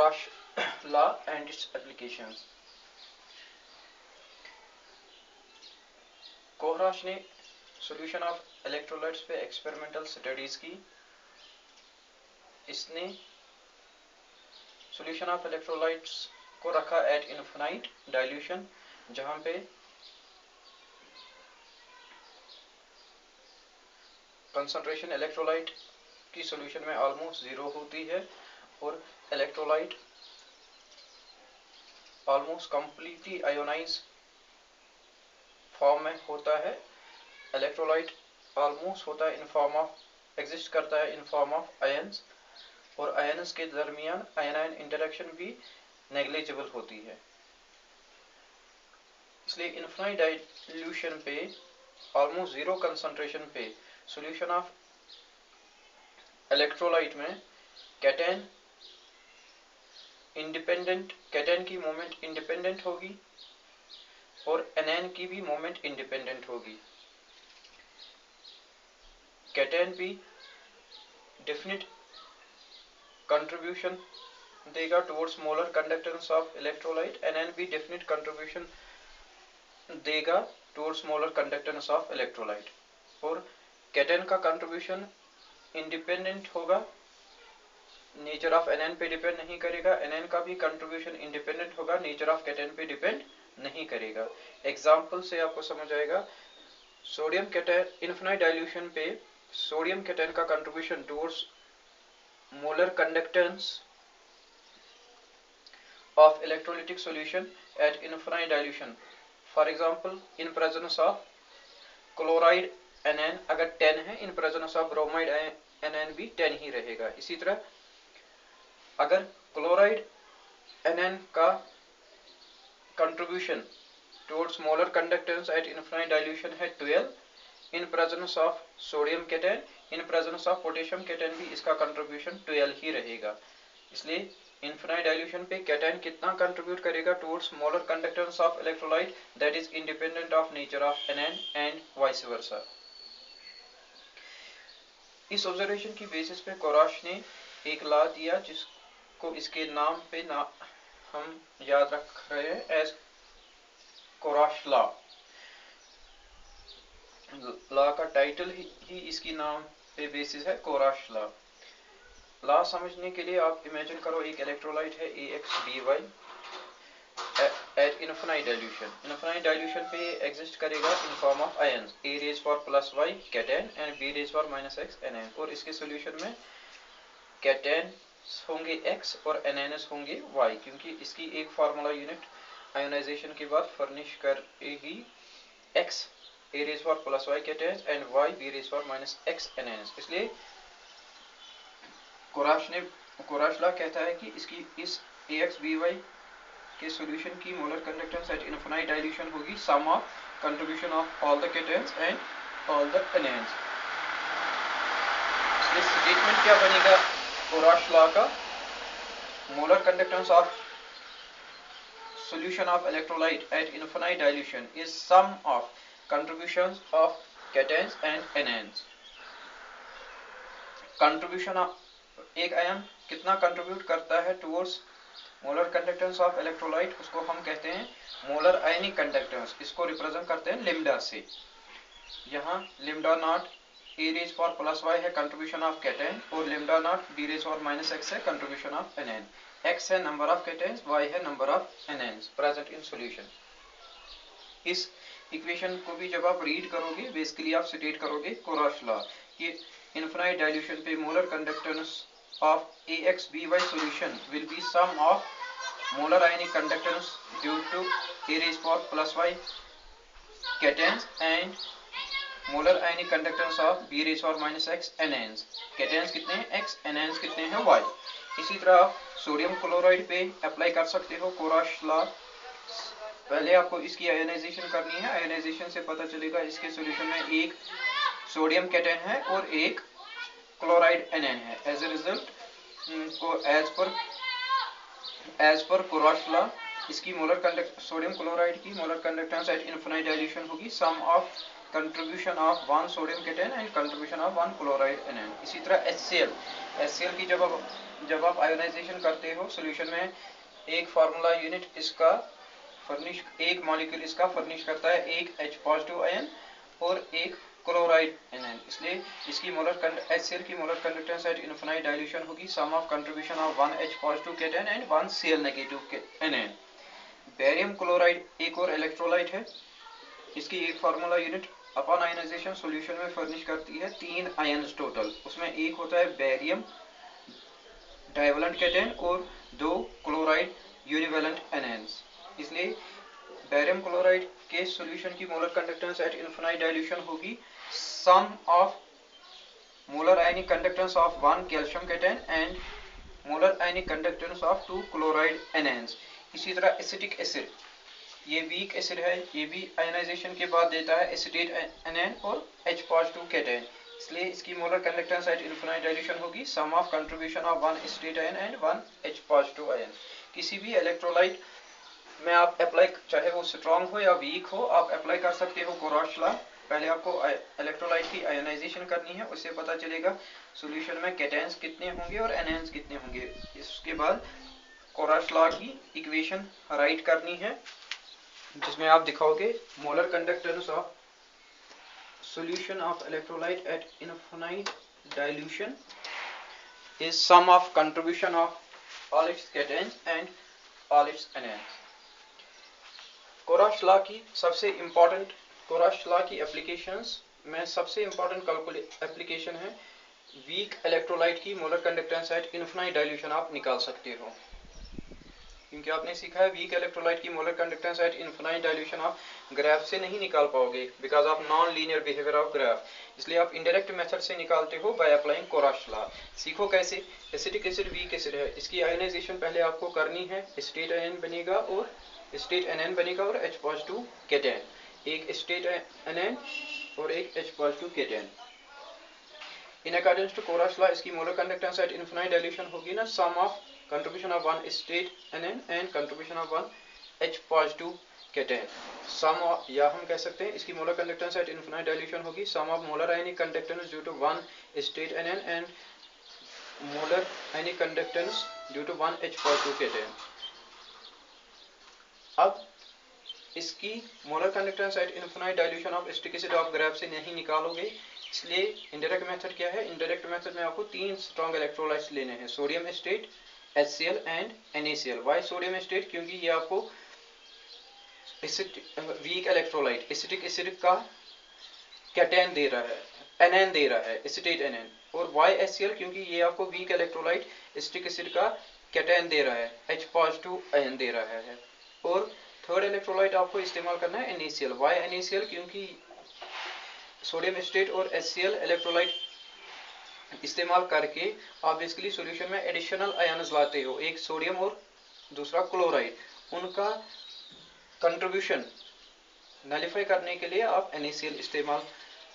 Korash law and its applications. कोहराश ने solution of electrolytes पे experimental studies की. इसने सॉल्यूशन ऑफ इलेक्ट्रोलाइट्स को रखा एट इनफिनाइट डाइल्यूशन, जहां पे कंसंट्रेशन इलेक्ट्रोलाइट की सॉल्यूशन में ऑलमोस्ट जीरो होती है और electrolyte almost completely ionize form में होता है. इलेक्ट्रोलाइट ऑलमोस्ट होता है इन फॉर्म ऑफ एग्जिस्ट करता है इन फॉर्म ऑफ आयंस, और आयंस के दरमियान आयनायन इंटरेक्शन भी नेग्लिजिबल होती है. इसलिए इनफिनाइट डाइल्यूशन पे ऑलमोस्ट जीरो कंसंट्रेशन पे सॉल्यूशन ऑफ इलेक्ट्रोलाइट में कैटन की मोमेंट इंडिपेंडेंट होगी और एनएन की भी मोमेंट इंडिपेंडेंट होगी. कैटन भी डेफिनेट कंट्रीब्यूशन देगा towards molar conductance of electrolyte. Anion भी डेफिनेट कंट्रीब्यूशन देगा towards molar conductance of electrolyte. और कैटन का कंट्रीब्यूशन इंडिपेंडेंट होगा, नेचर ऑफ एनएन पे डिपेंड नहीं करेगा. एनएन का भी कंट्रीब्यूशन इंडिपेंडेंट होगा, नेचर ऑफ कैटन पे डिपेंड नहीं करेगा. एग्जाम्पल से आपको समझ आएगा. सोडियम कैटन इनफिनाइट डाइल्यूशन पे सोडियम कैटन का contribution towards molar conductance of electrolytic solution at infinite dilution. For example, in presence of chloride NN अगर 10 है, in presence of bromide NN भी 10 ही रहेगा. इसी तरह अगर chloride NN का contribution towards molar conductance at infinite dilution है 12, in presence of sodium cation, in presence of potassium cation भी इसका contribution 12 ही रहेगा. इसलिए इनफिनाइट डाइल्यूशन पे कैटन कितना कंट्रीब्यूट करेगा towards molar conductance of electrolyte, that is independent of nature of anion and vice versa. इस ऑब्जर्वेशन की बेसिस पे कोराश ने एक लॉ दिया जिसको इसके नाम पे हम याद रख रहे हैं एज कोराश लॉ. लॉ का टाइटल ही इसकी नाम पे बेसिस है, कोराश लॉ. लॉ समझने के लिए आप इमेजिन करो एक इलेक्ट्रोलाइट है AXBY at infinite dilution. Infinite dilution पे एग्जिस्ट करेगा in form of ions A raise for plus y cation and B raise for minus x NN, और इसके सॉल्यूशन में कैटन होंगे x और NNs होंगे y, क्योंकि इसकी एक फार्मूला यूनिट आयोनाइजेशन के बाद फर्निश करेगी x A raise for plus y cation and y B raise for minus x NNs. इसलिए कोराश लॉ कहता है कि इसकी इस AXBY के सॉल्यूशन की molar conductance at infinite dilution होगी sum of contribution of all the cations and all the anions. इसलिए स्टेटमेंट क्या बनेगा कोराश लॉ का? Molar conductance of solution of electrolyte at infinite dilution is sum of contributions of cations and anions. Contribution of एक ion कितना contribute करता है towards molar conductance of electrolyte, उसको हम कहते हैं मोलर आयनिक कंडक्टेंस. इसको रिप्रेजेंट करते हैं लिम्डा से. यहाँ lambda naught A raise for plus y है कंट्रीब्यूशन ऑफ कैटन, और lambda naught B raise for minus x है कंट्रीब्यूशन ऑफ एनएन. x है नंबर ऑफ कैटन्स, y है number of anions present in solution. इस equation को भी जब आप रीड करोगे बेसिकली आप स्टेट करोगे कोराश लॉ कि इनफिनाइट डाइल्यूशन पे molar conductance of AXBY solution will be sum of molar ionic conductance due to A raised power plus y cations and molar ionic conductance of B raised power minus x anions. cations कितने हैं x, anions कितने हैं y. इसी तरह आप sodium chloride पे apply कर सकते हो कोराश लॉ. पहले आपको इसकी आयोनाइजेशन करनी है. आयोनाइजेशन से पता चलेगा इसके सॉल्यूशन में एक सोडियम कैटन है और एक क्लोराइड एनएन है. As a result as per Kohlrausch law इसकी मोलर सोडियम क्लोराइड की molar conductance at infinite dilution होगी sum of contribution of one sodium cation and contribution of one chloride anion. इसी तरह HCl की जब आप जब आप आयोनाइजेशन करते हो सॉल्यूशन में, एक फार्मूला यूनिट इसका फर्निश, एक मॉलिक्यूल इसका फर्निश करता है एक H पॉजिटिव आयन और एक क्लोराइड एनएन। इसलिए इसकी मोलर HCl की molar conductance at infinite dilution होगी sum of contribution of 1 H positive cation and 1 Cl negative anion. Barium chloride एक और इलेक्ट्रोलाइट है, इसकी एक formula unit upon ionization solution में फर्निश करती है 3 आयन्स टोटल। उसमें एक होता है बेरियम डाइवेलेंट केटन और 2 क्लोराइड यूनिवेलेंट एनएन्स। इसलिए बेरियम क्लोराइड के सॉल्यूशन की molar conductance at infinite dilution होगी sum of molar ionic conductance of 1 calcium cation and molar ionic conductance of 2 chloride anions. इसी तरह एसिटिक एसिड, ये weak acid है, ये भी आयनाइजेशन के बाद देता है एसिटेट एनएन और H पॉजिटिव केटन। इसलिए इसकी molar conductance at infinite dilution होगी sum of contribution of 1 acetate ion and 1 H positive ion. किसी भी इलेक्ट्रोलाइट में आप अप्लाई, चाहे वो स्ट्रॉन्ग हो या वीक हो, आप अप्लाई कर सकते हो कोरॉश लॉ। पहले आपको इलेक्ट्रोलाइट की आयनाइजेशन करनी है, उससे पता चलेगा सॉल्यूशन में केटेन्स कितने होंगे और एनएन्स कितने होंगे। इसके बाद कोरॉश लॉ की इक्वेशन राइट करनी है जिसमें आप दिखाओगे molar conductance of solution of electrolyte at infinite dilution is sum of contribution of all its cations and all its anions। Kohlrausch law की सबसे इम्पोर्टेंट, कोरॉश लॉ की एप्लीकेशंस में सबसे इम्पोर्टेंट एप्लीकेशन है वीक इलेक्ट्रोलाइट की molar conductance at infinite dilution आप निकाल सकते हो, क्योंकि आपने सीखा है वीक इलेक्ट्रोलाइट की molar conductance at infinite dilution आप ग्राफ से नहीं निकाल पाओगे because of non linear behaviour of graph. इसलिए आप इनडायरेक्ट मेथड से निकालते हो बाय अप्लाइंग कोरॉश लॉ। सीखो कैसे। एसिटिक एसिड वीक एसिड है, इसकी आयोनाइजेशन पहले आपको करनी है, एसिटेट आयन बनेगा और एसिटेट एनएन बनेगा और H पॉजिटिव केटन, एक एसिटेट एनएन और एक H positive cation. In according to Kohlrausch law इसकी molar conductance at infinite dilution होगी ना sum of contribution of 1 acetate NN and contribution of 1 H positive cation. Sum या हम कह सकते हैं इसकी molar conductance at infinite dilution होगी sum of molar ionic conductance due to 1 acetate NN and molar ionic conductance due to 1 H positive cation. अब इसकी molar conductance at infinite dilution of acetic acid आप graph से नहीं निकालोगे, इसलिए indirect method क्या है। इनडायरेक्ट मेथड में आपको 3 स्ट्रॉन्ग इलेक्ट्रोलाइट्स लेने हैं, sodium acetate, HCl and NaCl। Why sodium acetate, क्योंकि ये आपको वीक इलेक्ट्रोलाइट एसिटिक एसिड का कैटन दे रहा है, एनएन दे रहा है, एसिटेट एनएन। और वाई HCl, क्योंकि ये आपको वीक इलेक्ट्रोलाइट एसिटिक एसिड का कैटन दे रहा है, H पॉजिटिव आयन दे रहा है। और थर्ड इलेक्ट्रोलाइट आपको इस्तेमाल करना है NaCl। वाई NaCl, क्योंकि सोडियम एसिटेट और HCl इलेक्ट्रोलाइट इस्तेमाल करके आप बेसिकली सॉल्यूशन में एडिशनल आयन्स लाते हो, एक सोडियम और दूसरा क्लोराइड, उनका कंट्रीब्यूशन नलिफाई करने के लिए आप NaCl इस्तेमाल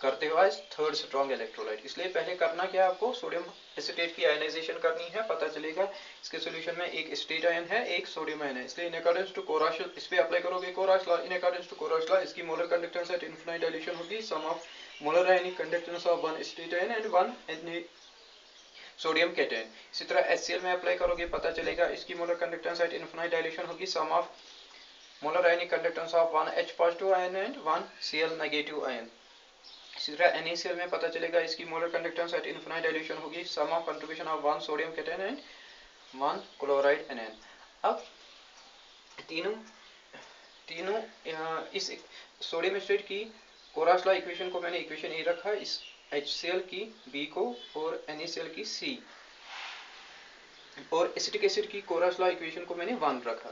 करते हो एज थर्ड स्ट्रॉन्ग इलेक्ट्रोलाइट। इसलिए पहले करना क्या है, आपको सोडियम एसिटेट की आयनाइजेशन करनी है, पता चलेगा इसके सॉल्यूशन में एक एसिटेट आयन है, एक सोडियम आयन है। इसलिए इन अकॉर्डेंस टू कोरॉश, इस पे अप्लाई करोगे Kohlrausch law. In accordance to Kohlrausch law इसकी molar conductance at infinite dilution होगी sum of molar ionic conductance of 1 acetate ion and 1 sodium cation. इसी तरह HCl में अप्लाई करोगे, पता चलेगा इसकी molar conductance at infinite dilution होगी sum of molar ionic conductance of 1 H positive ion and 1 Cl negative ion. इसी तरह NaCl में पता चलेगा इसकी molar conductance at infinite dilution होगी sum of contribution of 1 sodium cation and 1 chloride anion. अब तीनों इस सोडियम एसिटेट की कोरॉश लॉ इक्वेशन को मैंने इक्वेशन ए रखा, इस HCl की B को और NaCl की C, और एसिटिक एसिड की कोरॉश लॉ इक्वेशन को मैंने 1 रखा।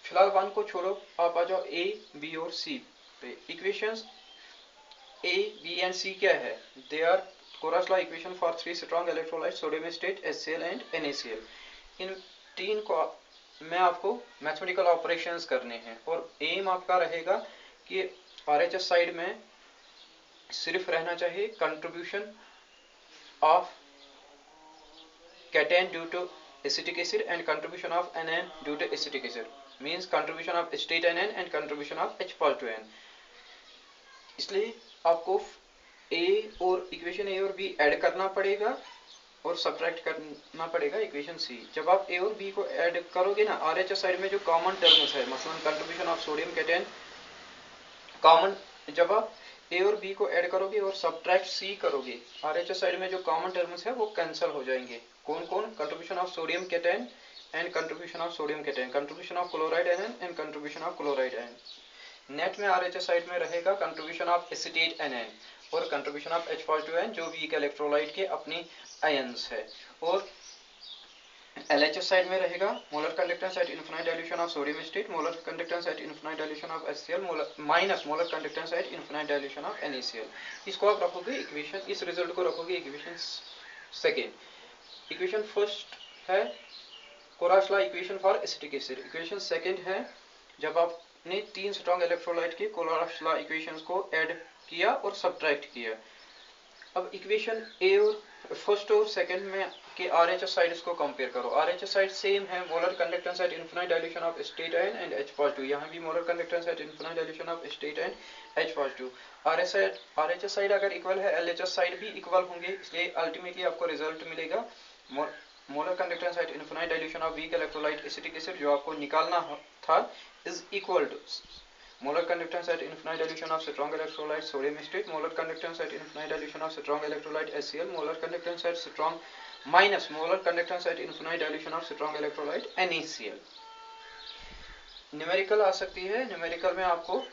फिलहाल 1 को छोड़ो, आप आ जाओ A, B और C पे। Equations A, B and C क्या है, they are Kohlrausch law equation for 3 strong electrolyte sodium acetate, HCl and NaCl। इन तीन को में आपको मैथमेटिकल ऑपरेशंस करने हैं और एम आपका रहेगा कि RHS साइड में सिर्फ रहना चाहिए contribution of cation due to acetic acid and contribution of anion due to acetic acid, means contribution of acetate anion and contribution of H positive ion. इसलिए आपको A और इक्वेशन A और B add करना पड़ेगा और subtract करना पड़ेगा equation सी। जब आप ए और बी को ऐड करोगे ना, आरएचएस साइड में जो कॉमन टर्म्स है, मसलन contribution of sodium cation common, जब आप ए और बी को ऐड करोगे और सब्ट्रैक्ट सी करोगे, आरएचएस साइड में जो कॉमन टर्म्स है वो कैंसिल हो जाएंगे। कौन कौन? Contribution of sodium cation and contribution of sodium cation, contribution of chloride ion and contribution of chloride ion. Net में आरएचएस साइड में रहेगा कंट्रीब्यूशन ऑफ एसीटेट एनएन और कंट्रीब्यूशन ऑफ H+2N जो वीक इलेक्ट्रोलाइट के अपनी आयंस है। और LHS side में रहेगा molar conductance at infinite dilution of sodium acetate, molar conductance at infinite dilution of HCl minus molar conductance at infinite dilution of NaCl। इसको आप रखोगे इक्वेशन, इस रिजल्ट को रखोगे इक्वेशन सेकेंड। इक्वेशन फर्स्ट है Kohlrausch law equation for acetic acid. Equation second है जब आपने 3 स्ट्रॉन्ग इलेक्ट्रोलाइट के कोरास लॉ इक्वेशंस को ऐड किया और सब्ट्रैक्ट किया। अब इक्वेशन ए और फर्स्ट और सेकंड में के आरएचएस साइड्स को कंपेयर करो। आरएचएस साइड सेम है, molar conductance at infinite dilution of acetate ion and H+2। यहाँ भी molar conductance at infinite dilution of acetate and H+2। RHS side अगर इक्वल है, एलएचएस साइड भी इक्वल होंगे, इसलिए अल्टीमेटली आपको रिजल्ट मिलेगा molar conductance at infinite dilution of weak electrolyte acetic acid जो आपको निकालना था is equal to molar conductance at infinite dilution of strong electrolyte sodium acetate, molar conductance at infinite dilution of strong electrolyte HCl, molar conductance at strong minus molar conductance at infinite dilution of strong electrolyte NaCl। Numerical आ सकती है, numerical में आपको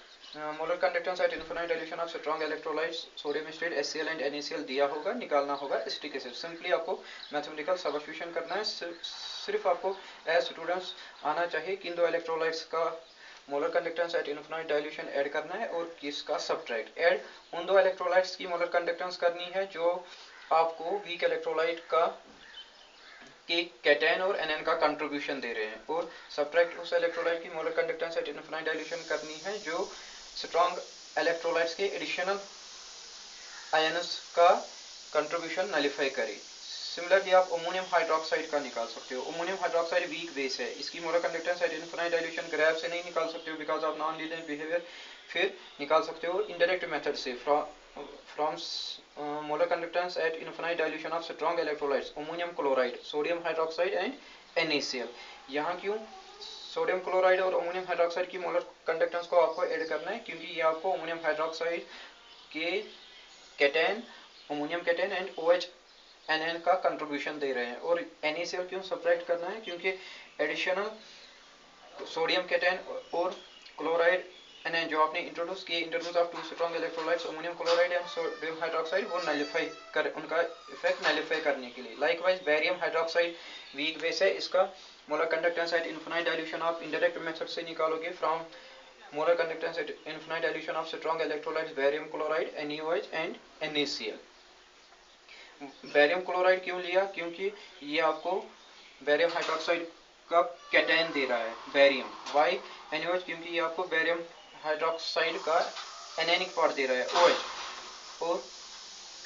molar conductance at infinite dilution of strong electrolytes sodium acetate HCl and NaCl दिया होगा, निकालना होगा acetic acid. Simply आपको मैथमेटिकल सब्स्टिट्यूशन करना है। सिर्फ आपको एज स्टूडेंट्स आना चाहिए किन दो इलेक्ट्रोलाइट्स का molar conductance at infinite dilution add करना है और किसका सब्ट्रैक्ट। ऐड उन दो इलेक्ट्रोलाइट्स की मोलर कंडक्टेंस करनी है जो आपको वीक इलेक्ट्रोलाइट का के कैटायन और एनएन का कंट्रीब्यूशन दे रहे हैं, और सब्ट्रैक्ट उस इलेक्ट्रोलाइट की molar conductance at infinite dilution करनी है जो स्ट्रॉन्ग इलेक्ट्रोलाइट्स के एडिशनल आयन्स का कंट्रीब्यूशन नलिफाई करे। सिमिलरली आप अमोनियम हाइड्रोक्साइड का निकाल सकते हो। अमोनियम हाइड्रोक्साइड वीक बेस है, इसकी molar conductance at infinite dilution graph से नहीं निकाल सकते हो because of non linear behaviour. फिर निकाल सकते हो इनडायरेक्ट मेथड से from molar conductance at infinite dilution of strong electrolytes ammonium chloride, sodium hydroxide and NaCl। यहाँ क्यों सोडियम क्लोराइड और अमोनियम हाइड्रोक्साइड की मोलर कंडक्टेंस को आपको ऐड करना है? क्योंकि ये आपको अमोनियम हाइड्रोक्साइड के cation ammonium cation and OH NN का कंट्रीब्यूशन दे रहे हैं। और NaCl क्यों सब्ट्रैक्ट करना है? क्योंकि एडिशनल सोडियम कैटायन और क्लोराइड NN जो आपने इंट्रोड्यूस किए in terms of two strong electrolytes ammonium chloride and sodium hydroxide, वो नलिफाई कर उनका इफेक्ट नलिफाई करने के लिए। Likewise barium hydroxide weak base है, इसका molar conductance at infinite dilution आप इनडायरेक्ट मेथड से निकालोगे from molar conductance at infinite dilution of strong electrolytes barium chloride NaOH and NaCl। Barium chloride क्यों लिया? क्योंकि ये आपको बेरियम हाइड्रोक्साइड का कैटायन दे रहा है बेरियम। Why NaOH? क्योंकि ये आपको बेरियम हाइड्रोक्साइड का एनायनिक पार्ट दे रहा है OH। और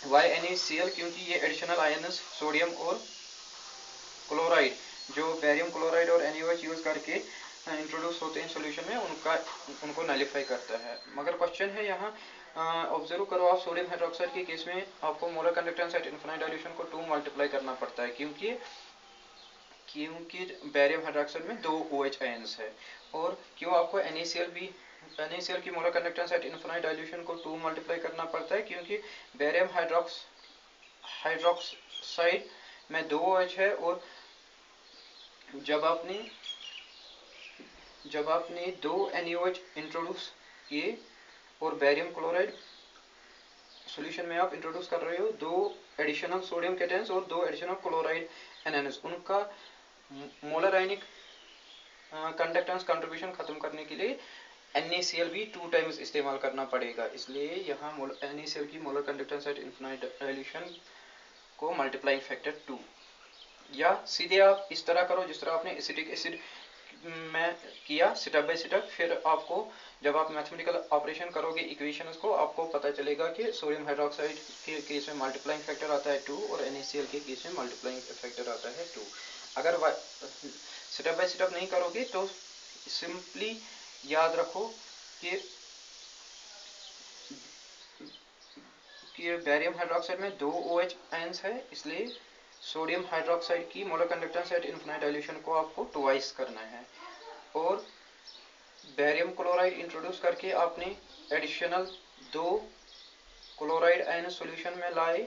वाई NaCl? क्योंकि ये एडिशनल आयन्स सोडियम और क्लोराइड जो बेरियम क्लोराइड और NaOH यूज करके इंट्रोड्यूस होते हैं सॉल्यूशन में, उनको नलिफाई करता है। मगर क्वेश्चन है यहाँ ऑब्जर्व करो आप, सोडियम हाइड्रोक्साइड के केस में आपको molar conductance at infinite dilution को 2 मल्टीप्लाई करना पड़ता है क्योंकि बेरियम हाइड्रोक्साइड में 2 OH आयन्स है। और क्यों आपको NaCl की molar conductance at infinite dilution को 2 मल्टीप्लाई करना पड़ता है? क्योंकि बेरियम हाइड्रोक्साइड में 2 OH है, और जब आपने 2 NaOH इंट्रोड्यूस किए और बेरियम क्लोराइड सॉल्यूशन में आप इंट्रोड्यूस कर रहे हो 2 एडिशनल सोडियम कैटायंस और 2 एडिशनल क्लोराइड एनायंस, उनका मोलर आयनिक कंडक्टेंस कंट्रीब्यूशन खत्म करने के लिए NaCl भी 2 टाइम्स इस्तेमाल करना पड़ेगा। इसलिए यहाँ NaCl की molar conductance at infinite dilution को मल्टीप्लाइंग फैक्टर 2। या सीधे आप इस तरह करो जिस तरह आपने एसिटिक एसिड में किया, स्टेप बाय स्टेप। फिर आपको जब आप मैथमेटिकल ऑपरेशन करोगे इक्वेशंस को, आपको पता चलेगा कि सोडियम हाइड्रोक्साइड के केस में मल्टीप्लाइंग फैक्टर आता है 2 और NaCl के केस में मल्टीप्लाइंग फैक्टर आता है 2। अगर स्टेप बाय स्टेप नहीं करोगे तो सिंपली याद रखो कि बेरियम हाइड्रोक्साइड में 2 OH आयन्स है, इसलिए सोडियम हाइड्रोक्साइड की molar conductance at infinite dilution को आपको ट्वाइस करना है, और बेरियम क्लोराइड इंट्रोड्यूस करके आपने एडिशनल 2 क्लोराइड आयन सॉल्यूशन में लाए,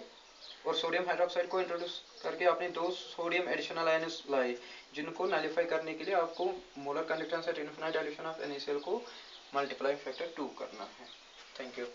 और सोडियम हाइड्रोक्साइड को इंट्रोड्यूस करके आपने 2 सोडियम एडिशनल आयन्स लाए, जिनको नलिफाई करने के लिए आपको molar conductance at infinite dilution of NaCl को मल्टीप्लाइंग फैक्टर 2 करना है। Thank you.